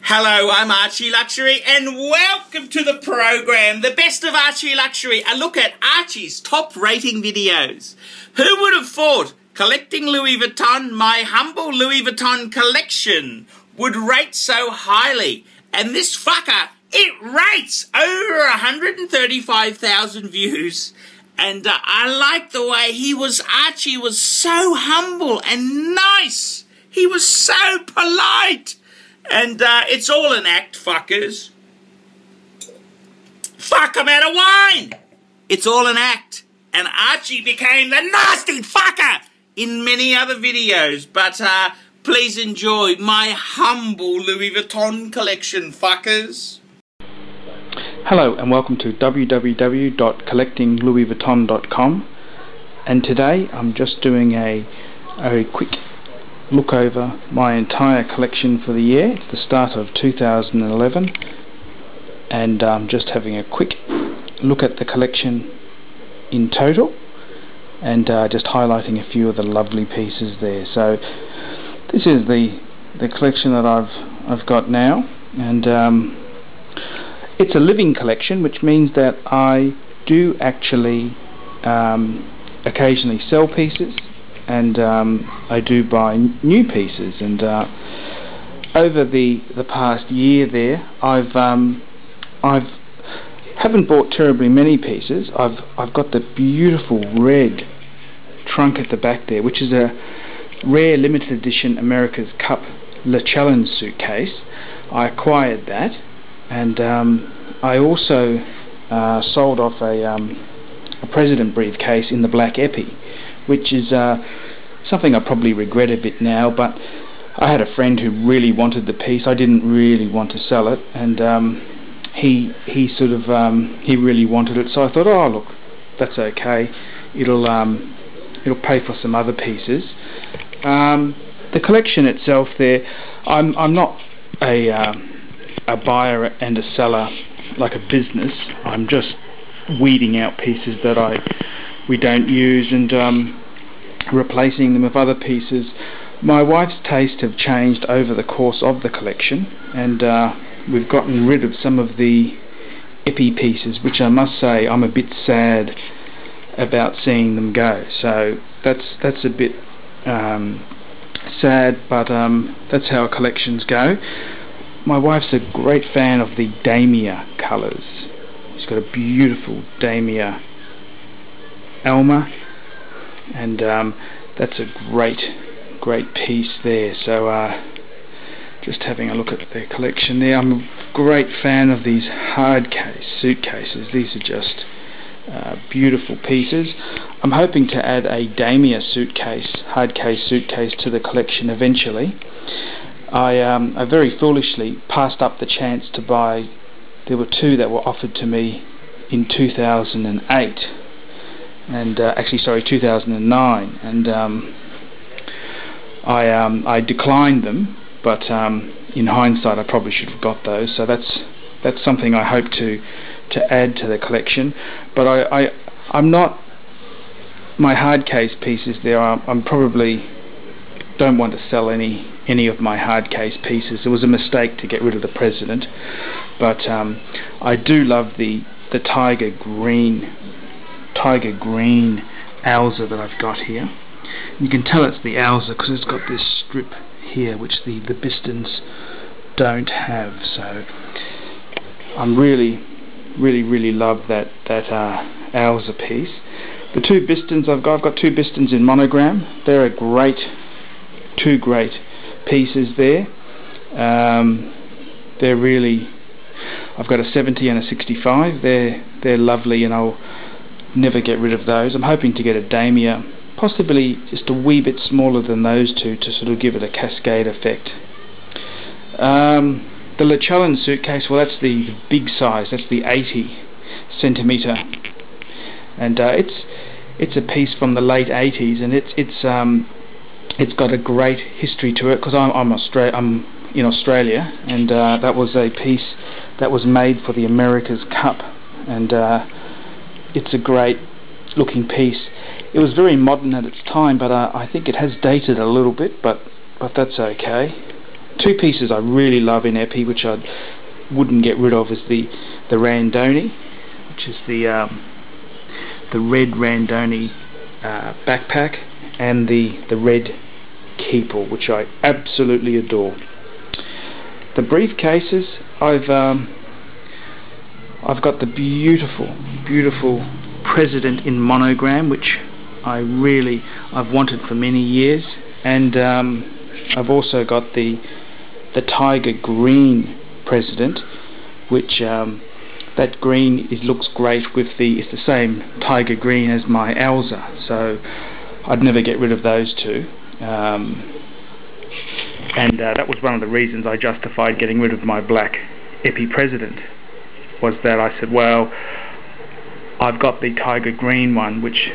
Hello, I'm ArchieLuxury and welcome to the program, the best of ArchieLuxury, a look at Archie's top rating videos. Who would have thought collecting Louis Vuitton, my humble Louis Vuitton collection, would rate so highly? And this fucker, it rates over 135,000 views. And I like the way Archie was so humble and nice. He was so polite. And it's all an act, fuckers. Fuck, I'm out of wine! It's all an act. And Archie became the nasty fucker in many other videos. But please enjoy my humble Louis Vuitton collection, fuckers. Hello and welcome to www.collectinglouisvuitton.com, and today I'm just doing a quick look over my entire collection for the year. It's the start of 2011, and I'm just having a quick look at the collection in total and just highlighting a few of the lovely pieces there. So this is the collection that I've got now, and it's a living collection, which means that I do actually occasionally sell pieces, and I do buy new pieces. And over the past year there, haven't bought terribly many pieces. I've got the beautiful red trunk at the back there, which is a rare limited edition America's Cup Le Challenge suitcase. I acquired that. And I also sold off a President briefcase in the black epi, which is something I probably regret a bit now, but I had a friend who really wanted the piece. I didn't really want to sell it, and he really wanted it, so I thought, oh look, that's okay, it'll pay for some other pieces. The collection itself there, I'm not a buyer and a seller like a business. I'm just weeding out pieces that we don't use and replacing them with other pieces. My wife's tastes have changed over the course of the collection, and we've gotten rid of some of the epi pieces, which I must say I'm a bit sad about seeing them go. So that's a bit sad, but that's how collections go. My wife's a great fan of the Damier colours. She's got a beautiful Damier Alma, and that's a great piece there. So just having a look at their collection there. I'm a great fan of these hard case suitcases. These are just beautiful pieces. I'm hoping to add a Damier hard case suitcase to the collection eventually. I very foolishly passed up the chance to buy. There were two that were offered to me in 2008, and actually, sorry, 2009, and I declined them. But in hindsight, I probably should have got those. So that's something I hope to add to the collection. But I'm not. My hard case pieces there. I'm probably don't want to sell any of my hard case pieces. It was a mistake to get rid of the President, but I do love the tiger green Alza that I've got here. You can tell it's the Alza because it's got this strip here which the Bistons don't have. So I'm really love that Alza piece. The two Bistons I've got two Bistons in monogram. They're two great pieces there. They're really, I've got a 70 and a 65. They're lovely, and I'll never get rid of those. I'm hoping to get a Damier, possibly just a wee bit smaller than those two, to sort of give it a cascade effect. The Le Challenge suitcase, well, that's the big size. That's the 80 centimeter, and it's a piece from the late 80s, and it's got a great history to it, because I'm in Australia, and that was a piece that was made for the America's Cup, and it's a great looking piece. It was very modern at its time, but I think it has dated a little bit, but that's okay. two pieces I really love in epi, which I wouldn't get rid of, is the Randoni, which is the red Randoni backpack, and the red Keeper, which I absolutely adore. The briefcases, I've got the beautiful President in monogram, which I've wanted for many years, and I've also got the tiger green President, which that green looks great with it's the same tiger green as my Elsa, so I'd never get rid of those two. And that was one of the reasons I justified getting rid of my black epi President, was that I said, well, I've got the tiger green one which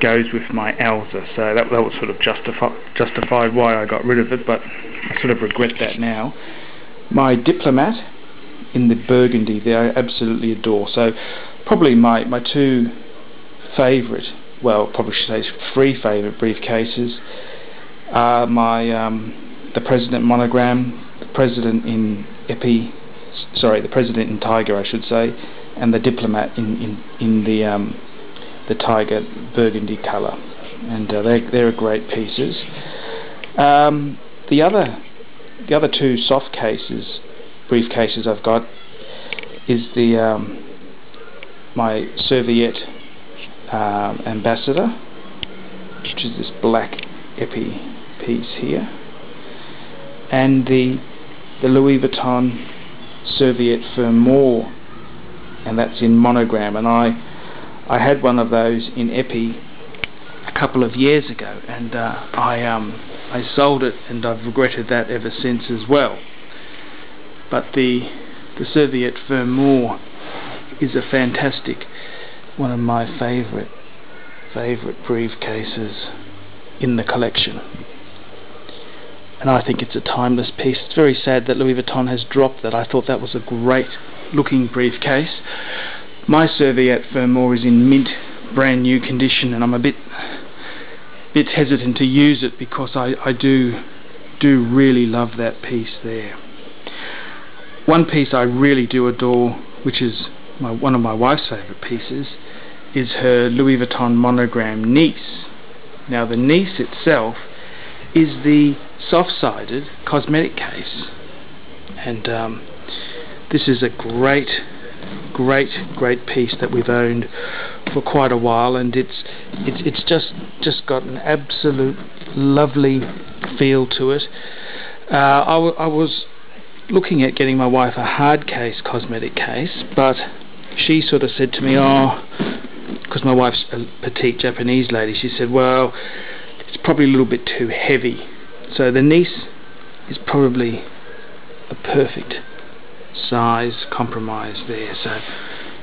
goes with my Elsa, so that was sort of justified why I got rid of it, but I sort of regret that now. My Diplomat in the burgundy there, I absolutely adore. So probably my two favourite, well, probably should say three favourite briefcases are the President monogram, the President in epi, sorry, the President in tiger, I should say, and the Diplomat in the tiger burgundy colour, and they're great pieces. The other two soft cases, briefcases I've got, is my Serviette Ambassador, which is this black epi piece here, and the Louis Vuitton Serviette Fermor, and that's in monogram, and I had one of those in epi a couple of years ago, and I sold it, and I've regretted that ever since as well. But the Serviette Fermor is a fantastic, one of my favourite briefcases in the collection, and I think it's a timeless piece. It's very sad that Louis Vuitton has dropped that. I thought that was a great looking briefcase. My Serviette Fermor is in mint, brand new condition, and I'm a bit hesitant to use it because I do really love that piece there. One piece I really do adore, which is one of my wife's favourite pieces, is her Louis Vuitton monogram Nice. Now the Nice itself is the soft-sided cosmetic case, and this is a great piece that we've owned for quite a while, and it's just got an absolute lovely feel to it. I was looking at getting my wife a hard case cosmetic case, but she sort of said to me, because my wife's a petite Japanese lady, she said, well, it's probably a little bit too heavy. So the Nice is probably a perfect size compromise there. So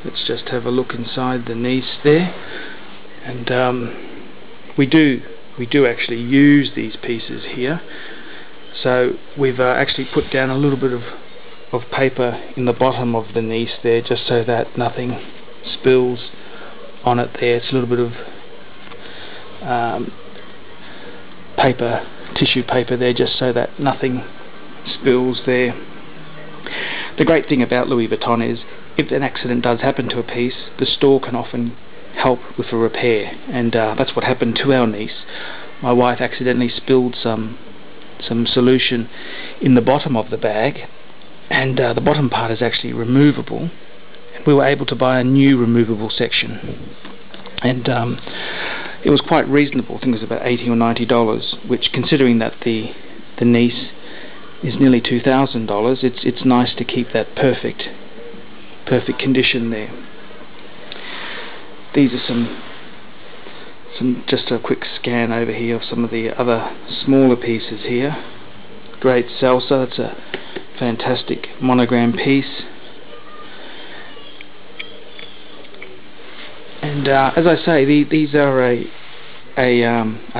let's just have a look inside the Nice there, and we do actually use these pieces here. So we've actually put down a little bit of paper in the bottom of the Nice there, just so that nothing spills on it there. It's a little bit of tissue paper there, just so that nothing spills there. The great thing about Louis Vuitton is, if an accident does happen to a piece, the store can often help with a repair, and that's what happened to our Nice. My wife accidentally spilled some solution in the bottom of the bag, and the bottom part is actually removable, and we were able to buy a new removable section, and it was quite reasonable. I think it was about $80 or $90, which, considering that the Nice is nearly $2,000, it's nice to keep that perfect condition there. These are some just a quick scan over here of some of the other smaller pieces here. Great Salsa, it's a fantastic monogram piece, and as I say, these are a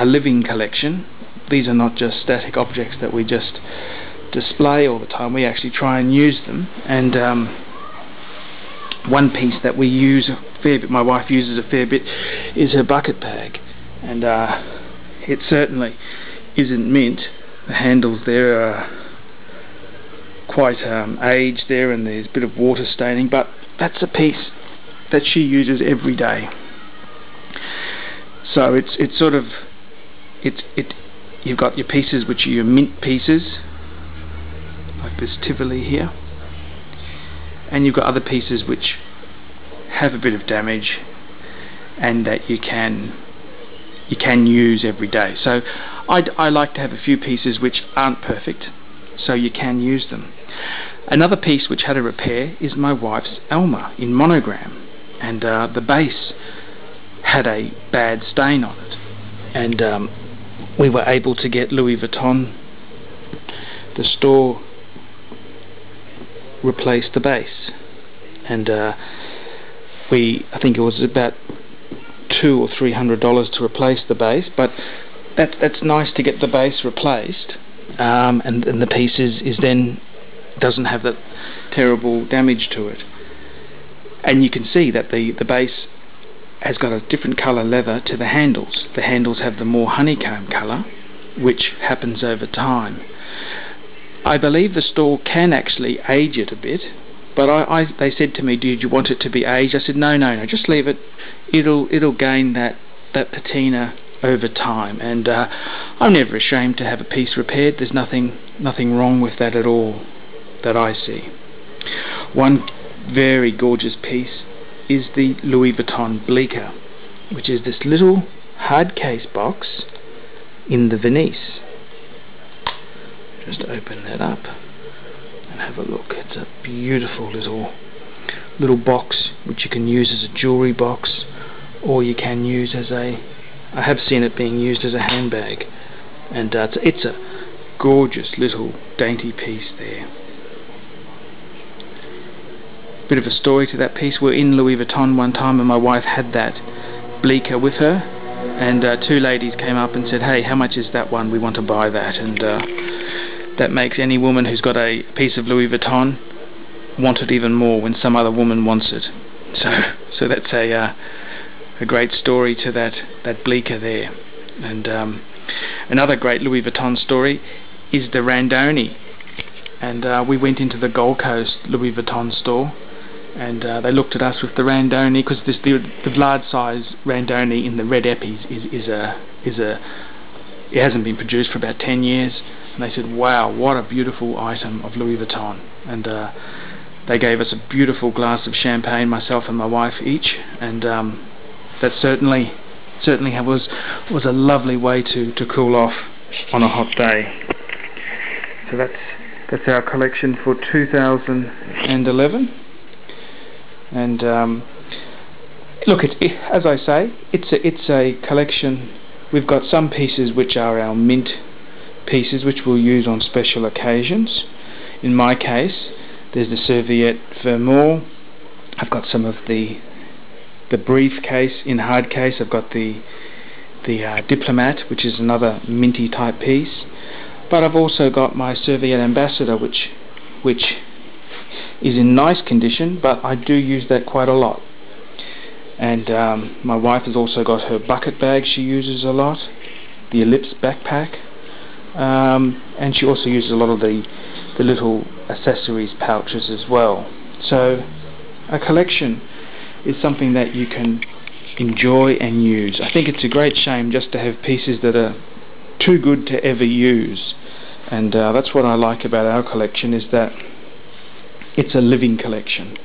living collection. These are not just static objects that we just display all the time. We actually try and use them, and one piece that we use a fair bit, my wife uses a fair bit, is her bucket bag, and it certainly isn't mint. The handles there quite aged there, and there's a bit of water staining, but that's a piece that she uses every day. So it's sort of you've got your pieces which are your mint pieces, like this Tivoli here, and you've got other pieces which have a bit of damage and that you can use every day. So I like to have a few pieces which aren't perfect, so you can use them. Another piece which had a repair is my wife's Alma in monogram, and the base had a bad stain on it, and we were able to get Louis Vuitton, the store, replace the base, and I think it was about $200 or $300 to replace the base, but that's nice to get the base replaced, and the piece is then doesn't have that terrible damage to it. And you can see that the base has got a different colour leather to the handles. The handles have the more honeycomb colour, which happens over time. I believe the store can actually age it a bit, but they said to me, "Did you want it to be aged?" I said, no, just leave it. It'll gain that patina over time, and I'm never ashamed to have a piece repaired. There's nothing wrong with that at all that I see. One very gorgeous piece is the Louis Vuitton Bleecker, which is this little hard case box in the Venice. Just open that up and have a look. It's a beautiful little box which you can use as a jewellery box, or you can use as I have seen it being used as a handbag, and it's a gorgeous little dainty piece there. Bit of a story to that piece. We're in Louis Vuitton one time, and my wife had that Bleecker with her, and two ladies came up and said, "Hey, how much is that one? We want to buy that." And that makes any woman who's got a piece of Louis Vuitton want it even more when some other woman wants it. So that's a great story to that Bleecker there. And another great Louis Vuitton story is the Randoni. And we went into the Gold Coast Louis Vuitton store, and they looked at us with the Randoni, because the large size Randoni in the red epis it hasn't been produced for about 10 years, and they said, "Wow, what a beautiful item of Louis Vuitton." And they gave us a beautiful glass of champagne, myself and my wife each, and that certainly was a lovely way to cool off on a hot day. So that's our collection for 2011. And look, as I say, it's a collection. We've got some pieces which are our mint pieces, which we'll use on special occasions. In my case, there's the Serviette Vermeer. I've got some of the briefcase in hard case. I've got the Diplomat, which is another minty type piece. But I've also got my Serviette Ambassador, which is in nice condition, but I do use that quite a lot. And my wife has also got her bucket bag she uses a lot, the Ellipse backpack, and she also uses a lot of the little accessories pouches as well. So a collection is something that you can enjoy and use. I think it's a great shame just to have pieces that are too good to ever use, and that's what I like about our collection, is that it's a living collection.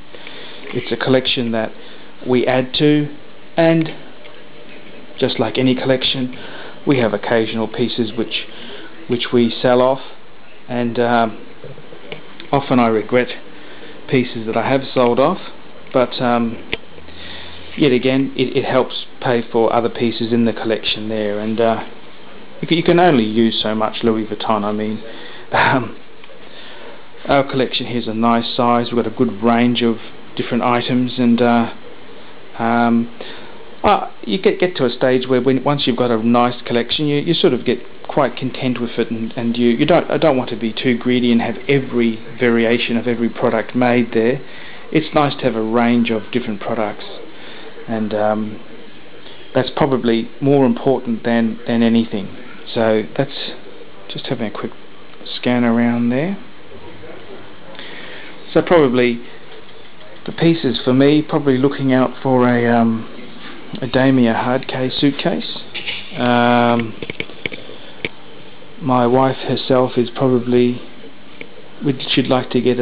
It's a collection that we add to, and just like any collection, we have occasional pieces which we sell off, and often I regret pieces that I have sold off, but yet again it helps pay for other pieces in the collection there. And you can only use so much Louis Vuitton. I mean, our collection here is a nice size. We've got a good range of different items, and you get to a stage where once you've got a nice collection, you sort of get quite content with it, and I don't want to be too greedy and have every variation of every product made there. It's nice to have a range of different products, and that's probably more important than anything. So that's just having a quick scan around there. So probably the pieces for me, probably looking out for a Damia hard case suitcase. My wife herself is probably, she'd like to get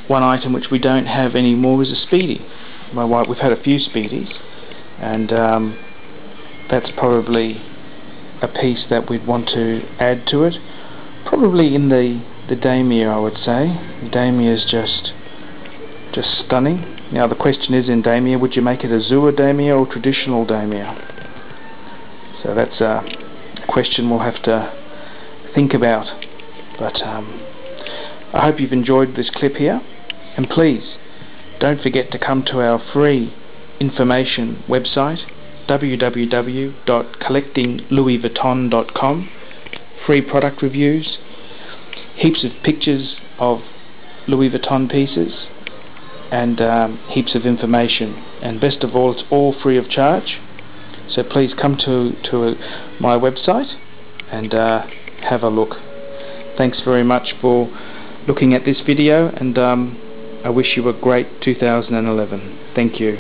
one item which we don't have anymore, is a Speedy. My wife, we've had a few Speedies, and that's probably a piece that we'd want to add to it. Probably in the Damia, I would say. Damia's just stunning. Now the question is, in Damia, would you make it a Zua Damia or traditional Damia? So that's a question we'll have to think about. But I hope you've enjoyed this clip here, and please don't forget to come to our free information website, www.collectinglouisvuitton.com. Free product reviews, heaps of pictures of Louis Vuitton pieces, and heaps of information, and best of all, it's all free of charge. So please come to my website and have a look. Thanks very much for looking at this video, and I wish you a great 2011. Thank you.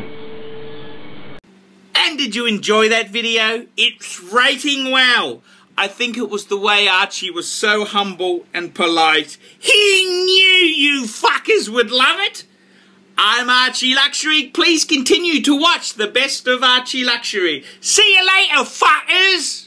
And did you enjoy that video? It's rating well. I think it was the way Archie was so humble and polite. He knew you fuckers would love it. I'm ArchieLuxury. Please continue to watch the best of ArchieLuxury. See you later, fuckers!